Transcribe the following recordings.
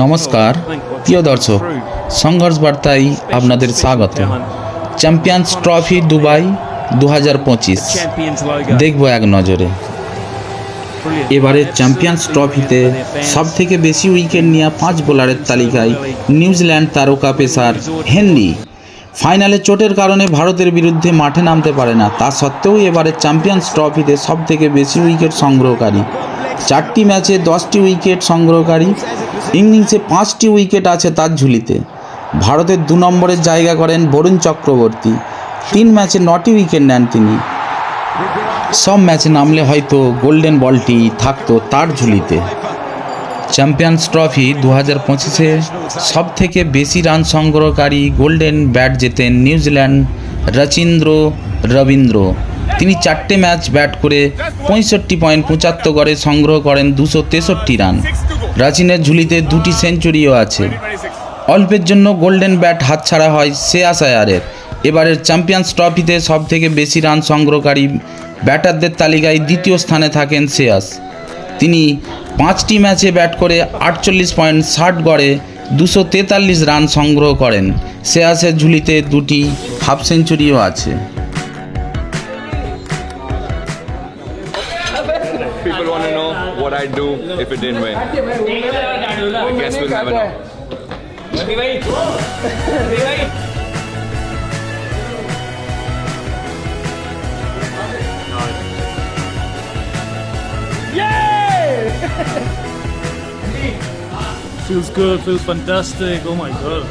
নমস্কার প্রিয় দর্শক, সংঘর্ষ বার্তায় আপনাদের স্বাগত। চ্যাম্পিয়ন্স ট্রফি দুবাই 2025 দেখব এক নজরে। এবারে চ্যাম্পিয়ন্স ট্রফিতে সবথেকে বেশি উইকেট নেওয়া 5 বোলারের তালিকায় নিউজিল্যান্ড তারকা পেসার হেনরি। ফাইনালে চোটের কারণে ভারতের বিরুদ্ধে মাঠে নামতে পারে না, তা সত্ত্বেও এবারে চ্যাম্পিয়ন্স ট্রফিতে সবথেকে বেশি উইকেট সংগ্রহকারী। 4টি ম্যাচে 10টি উইকেট সংগ্রহকারী, ইনিংসে 5টি উইকেট আছে তার ঝুলিতে। ভারতের 2 নম্বরের জায়গা করেন বরুণ চক্রবর্তী, 3 ম্যাচে 9টি উইকেট নেন তিনি। সব ম্যাচে নামলে হয়তো গোল্ডেন বলটি থাকতো তার ঝুলিতে। চ্যাম্পিয়ন্স ট্রফি 2025-এ সবথেকে বেশি রান সংগ্রহকারী গোল্ডেন ব্যাট জেতেন নিউজিল্যান্ড রচিন্দ্র রবীন্দ্র। তিনি 4টে ম্যাচ ব্যাট করে 65.75 গড়ে সংগ্রহ করেন 263 রান। রচিনের ঝুলিতে 2টি সেঞ্চুরিও আছে। অল্পের জন্য গোল্ডেন ব্যাট হাতছাড়া হয় শ্রেয়াস আয়ারের। এবারের চ্যাম্পিয়ন্স ট্রফিতে সবথেকে বেশি রান সংগ্রহকারী ব্যাটারদের তালিকায় 2য় স্থানে থাকেন শ্রেয়াস। তিনি 5টি ম্যাচে ব্যাট করে 48.60 গড়ে 243 রান সংগ্রহ করেন। শ্রেয়াসের ঝুলিতে 2টি হাফ সেঞ্চুরিও আছে। People want to know what I'd do if it didn't win. I guess we'll never know. Feels good, feels fantastic. Oh my god.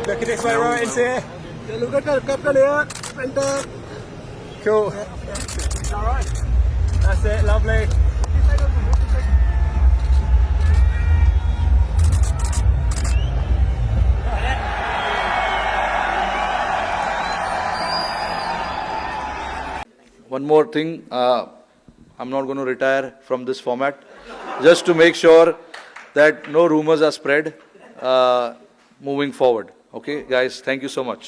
Look at this way right into here. Look at here. Center. Cool. Alright. That's it, lovely. One more thing, I'm not going to retire from this format, just to make sure that no rumors are spread moving forward. Okay, guys, thank you so much.